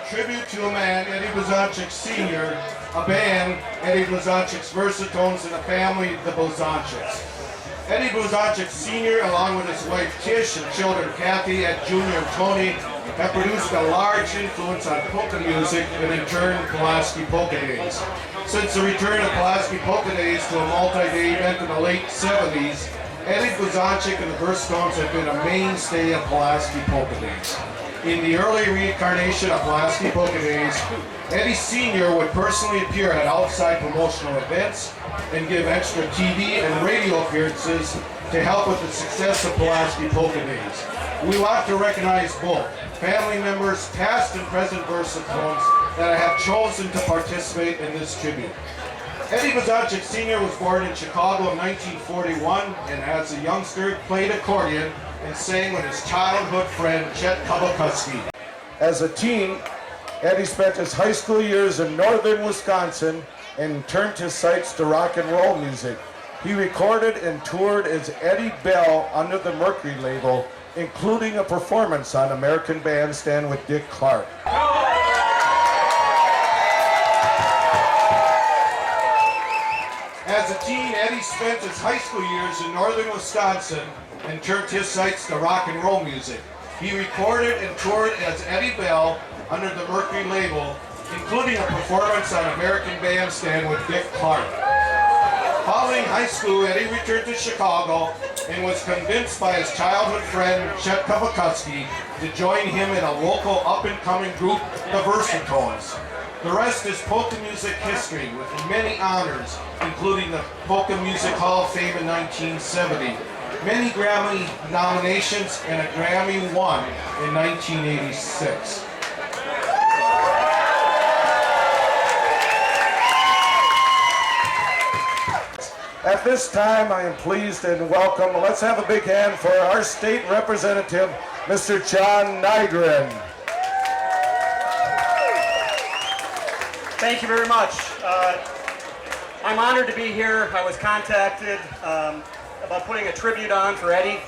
tribute to a man, Eddie Blazonczyk Sr., a band, Eddie Blazonczyk's Versatones, and a family, the Blazonczyks. Eddie Blazonczyk Sr., along with his wife Tish and children Kathy, Ed Jr., and Tony, have produced a large influence on polka music and in turn Pulaski Polka Days. Since the return of Pulaski Polka Days to a multi-day event in the late 70s, Eddie Blazonczyk and the Versatones have been a mainstay of Pulaski Polka Days. In the early reincarnation of Pulaski Polka Days, Eddie Sr. would personally appear at outside promotional events and give extra TV and radio appearances to help with the success of Pulaski Polka Days. We want to recognize both family members, past and present Versatones, that have chosen to participate in this tribute. Eddie Blazonczyk Sr. was born in Chicago in 1941 and as a youngster played accordion and sang with his childhood friend Chet Kowalkowski. As a teen, Eddie spent his high school years in northern Wisconsin and turned his sights to rock and roll music. He recorded and toured as Eddie Bell under the Mercury label, including a performance on American Bandstand with Dick Clark. As a teen, Eddie spent his high school years in northern Wisconsin and turned his sights to rock and roll music. He recorded and toured as Eddie Bell under the Mercury label, including a performance on American Bandstand with Dick Clark. Following high school, Eddie returned to Chicago and was convinced by his childhood friend Chet Kowalkowski to join him in a local up-and-coming group, the Versatones. The rest is polka music history, with many honors, including the Polka Music Hall of Fame in 1970, many Grammy nominations, and a Grammy won in 1986. At this time, I am pleased and welcome. Let's have a big hand for our state representative, Mr. John Nygren. Thank you very much. I'm honored to be here. I was contacted about putting a tribute on for Eddie.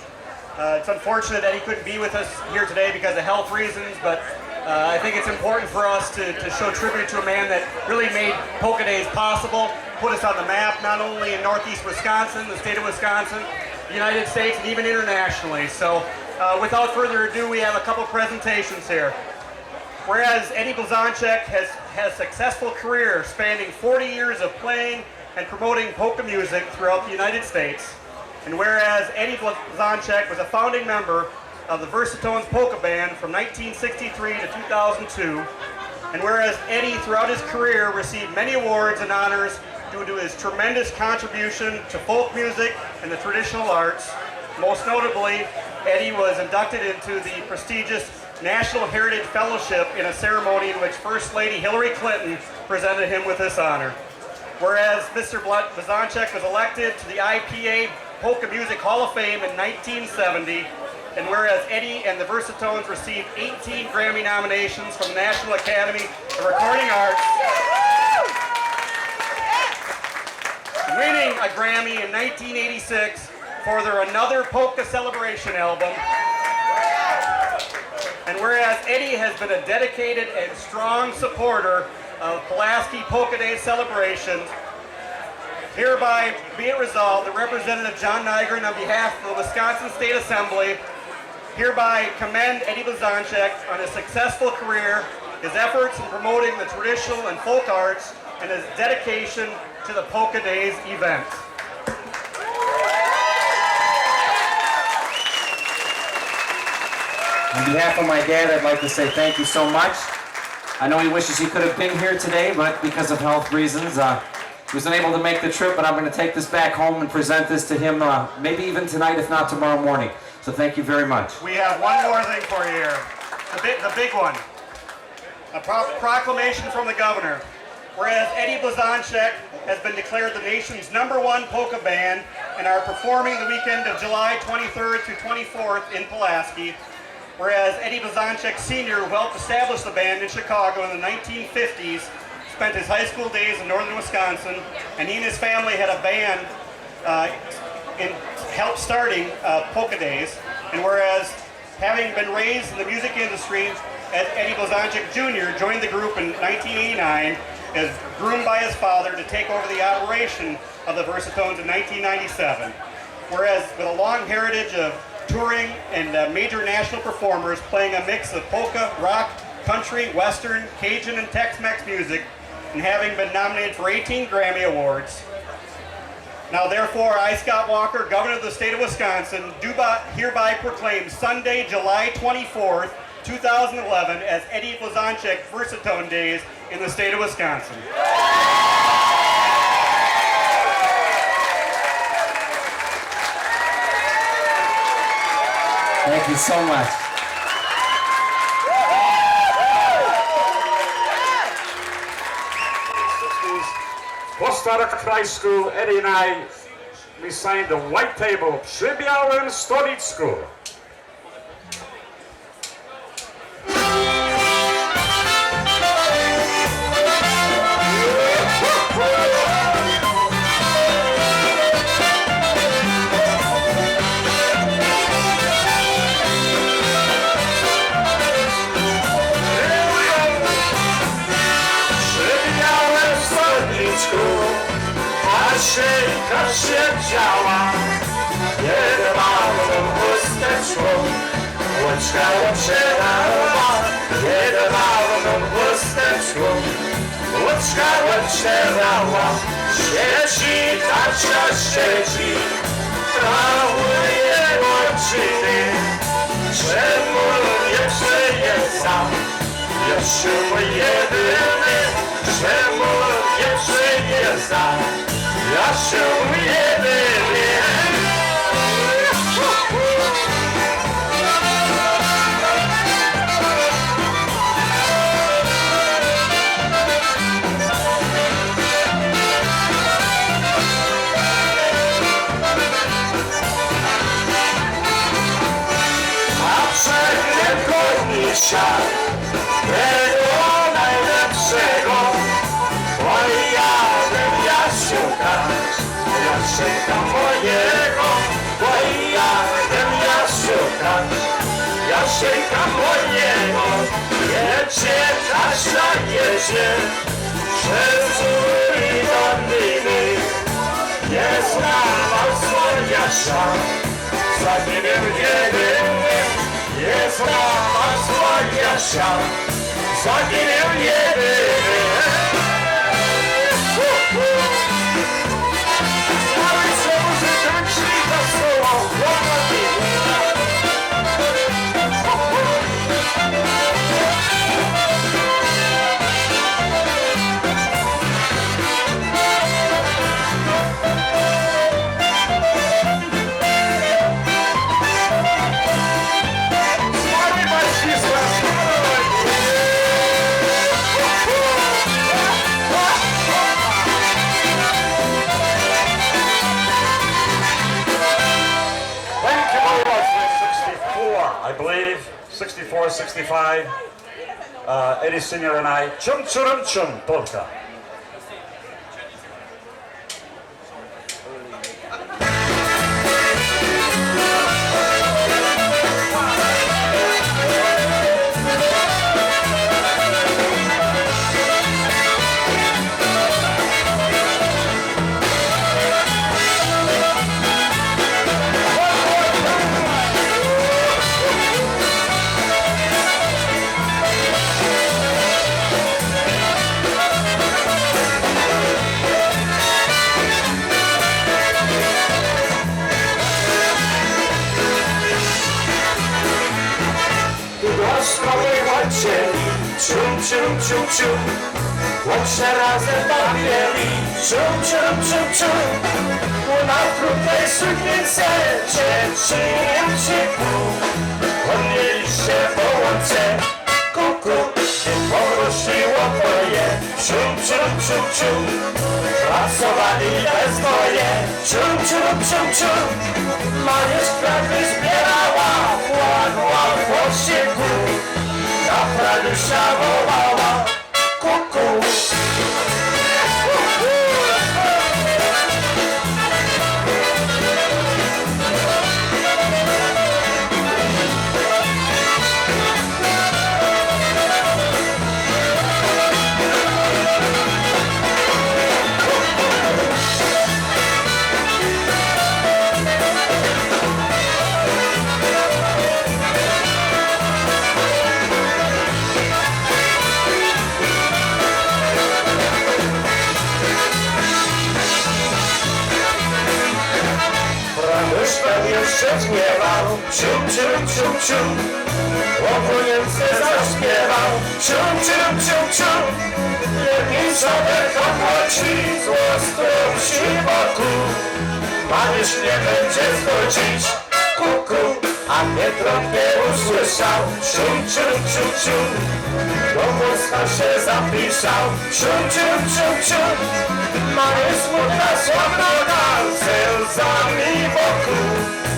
It's unfortunate Eddie couldn't be with us here today because of health reasons, but I think it's important for us to show tribute to a man that really made Polka Days possible, put us on the map, not only in northeast Wisconsin, the state of Wisconsin, the United States, and even internationally. So without further ado, we have a couple presentations here. Whereas Eddie Blazonczyk has a successful career spanning 40 years of playing and promoting polka music throughout the United States, and whereas Eddie Blazonczyk was a founding member of the Versatones Polka Band from 1963 to 2002, and whereas Eddie throughout his career received many awards and honors due to his tremendous contribution to folk music and the traditional arts, most notably, Eddie was inducted into the prestigious National Heritage Fellowship in a ceremony in which First Lady Hillary Clinton presented him with this honor. Whereas Mr. Blazonczyk was elected to the IPA Polka Music Hall of Fame in 1970, and whereas Eddie and the Versatones received 18 Grammy nominations from the National Academy of Recording Arts, winning a Grammy in 1986 for their Another Polka Celebration album. And whereas Eddie has been a dedicated and strong supporter of Pulaski Polka Day celebrations, hereby be it resolved that Representative John Nygren, on behalf of the Wisconsin State Assembly, hereby commend Eddie Blazonczyk on his successful career, his efforts in promoting the traditional and folk arts, and his dedication to the Polka Days event. On behalf of my dad, I'd like to say thank you so much. I know he wishes he could have been here today, but because of health reasons, he was unable to make the trip, but I'm going to take this back home and present this to him maybe even tonight, if not tomorrow morning. So thank you very much. We have one more thing for you here, the big one. A proclamation from the governor. Whereas Eddie Blazonczyk has been declared the nation's #1 polka band and are performing the weekend of July 23rd through 24th in Pulaski. Whereas Eddie Blazonczyk Sr., who helped establish the band in Chicago in the 1950s, spent his high school days in northern Wisconsin, and he and his family had a band helped starting Polka Days. And whereas having been raised in the music industry, Eddie Blazonczyk Jr. joined the group in 1989 as groomed by his father to take over the operation of the Versatones in 1997. Whereas with a long heritage of touring and major national performers playing a mix of polka, rock, country, western, Cajun, and Tex-Mex music, and having been nominated for 18 Grammy Awards. Now therefore, I, Scott Walker, Governor of the state of Wisconsin, do hereby proclaim Sunday, July 24th, 2011 as Eddie Blazonczyk Versatone Days in the state of Wisconsin. Thank you so much. Po Starokrajsku Eddie and I, we signed the white table przy białym stolicku. Szyjka siedziała, jedwabną chusteczką, łączka łączerała, jedwabną chusteczką, łączka łączerała, siedzi, tacia siedzi, prawuje łączyny, czemu nie przejeżdża, jeszcze jedyny, czemu nie przejeżdża. Ja się jedynie. A przegnę kornisza, tego najlepszego, oj jadę Jasiuka. Jasiuka mojego, bo jadę Jasiuka. Jasiuka mojego, jedzie Kasia jedzie, przez góry do Niny. Jest mama Jasia, za nimi jedyny. Jest mama Jasia, za nimi jedyny. I believe 64, 65, Eddie Sr. and I, chum chum chum polka. Cium, cium, cium, cium, łącznie razem bawieli. Cium, cium, cium, cium, na krutej suknience dziewczynci podnieśli się po łące. Kuku, się poruszyło twoje. Cium, cium, cium, cium, pracowali bez boje. Cium, cium, cium, cium, Maryś kwiaty zbierała, płakła w osiedlu. Na Franusia wołała kuku. ciu, łopunięce zaśpiewał. Cium, cium, cium, cium, jedni sobie popłaci, złostro wsi wokół. Maryś nie będzie zgodzić, kuku, a Pietro nie usłyszał. Cium, cium, cium, cium, do wózka się zapisał. Cium, cium, cium, cium, Maryś smutna słabna, ze łzami wokół.